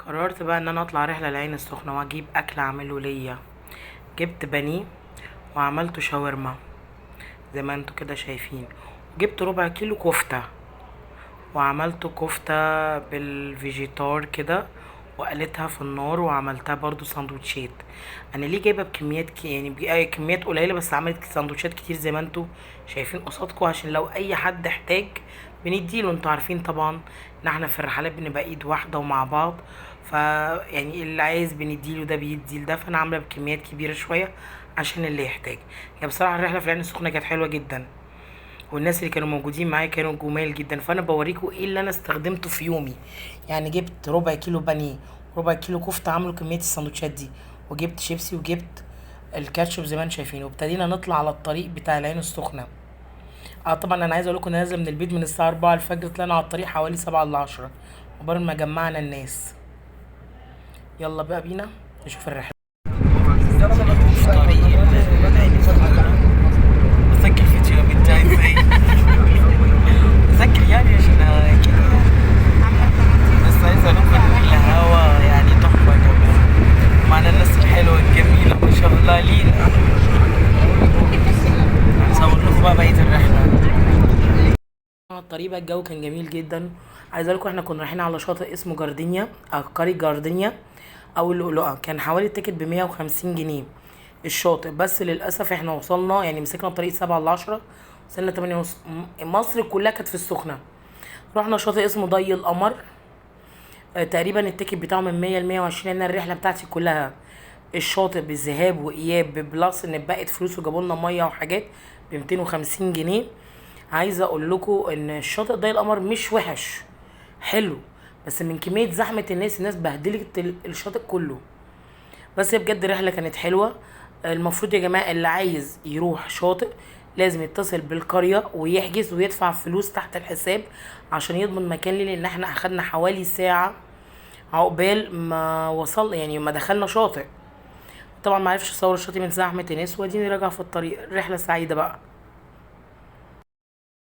قررت بقى ان انا اطلع رحله العين السخنه واجيب اكل اعمله ليا. جبت بانيه وعملته شاورما زي ما انتوا كده شايفين. وجبت ربع كيلو كفته وعملته كفته بالفيجيتار كده، وقلتها في النار وعملتها برضو سندوتشات. انا ليه جايبه بكميات يعني كميات قليله، بس عملت سندوتشات كتير زي ما انتوا شايفين قصادكم، عشان لو اي حد احتاج بنديله. انتوا عارفين طبعا ان احنا في الرحلات بنبقى ايد واحده ومع بعض، يعني اللي عايز بنديله ده بيدي لده. فانا عامله بكميات كبيره شويه عشان اللي يحتاج. يعني بصراحه الرحله في العين السخنه كانت حلوه جدا، والناس اللي كانوا موجودين معايا كانوا جمال جدا. فانا بوريكم ايه اللي انا استخدمته في يومي. يعني جبت ربع كيلو بانيه، ربع كيلو كفته عملوا كميه السندوتشات دي، وجبت شيبسي وجبت الكاتشب زي ما انتم شايفين. وابتدينا نطلع على الطريق بتاع العين السخنه. طبعا انا عايزه اقول لكم انا نازله من البيت من الساعه 4 الفجر، طلعنا على الطريق حوالي 7 ل 10 عقبال ما جمعنا الناس. يلا بقى بينا نشوف الرحله. في طريق العين السخنه بسجل فيديو بتاعي ازاي بسجل يعني عشان كده. بس عايزه اقول لكم ان الهوا يعني تحفه يا جماعه، معانا الناس الحلوه الجميله ما شاء الله لينا. هصور لكم بقى بقيه الرحله. على الطريق بقى الجو كان جميل جدا. عايزه اقول لكم احنا كنا رايحين على شاطئ اسمه جاردينيا او قرية جاردينيا او اللؤلؤه. كان حوالي التيكت ب150 جنيه الشاطئ، بس للاسف احنا وصلنا يعني مسكنا الطريق 7 ل 10، وصلنا 8 ونص. مصر كلها كانت في السخنه. رحنا شاطئ اسمه ضي القمر. تقريبا التيكت بتاعه من 100 ل 120. انا الرحله بتاعتي كلها الشاطئ بالذهاب واياب ببلس ان بقت فلوس وجابوا لنا ميه وحاجات ب 250 جنيه. عايزه اقول لكم ان الشاطئ ضي القمر مش وحش، حلو، بس من كميه زحمه الناس بهدلت الشاطئ كله. بس هي بجد رحله كانت حلوه. المفروض يا جماعه اللي عايز يروح شاطئ لازم يتصل بالقريه ويحجز ويدفع فلوس تحت الحساب عشان يضمن مكان ليه، لان احنا اخدنا حوالي ساعه عقبال ما وصل، يعني ما دخلنا شاطئ. طبعا ما عرفش اصور الشاطئ من زحمه الناس، واديني راجعه في الطريق. رحله سعيده بقى.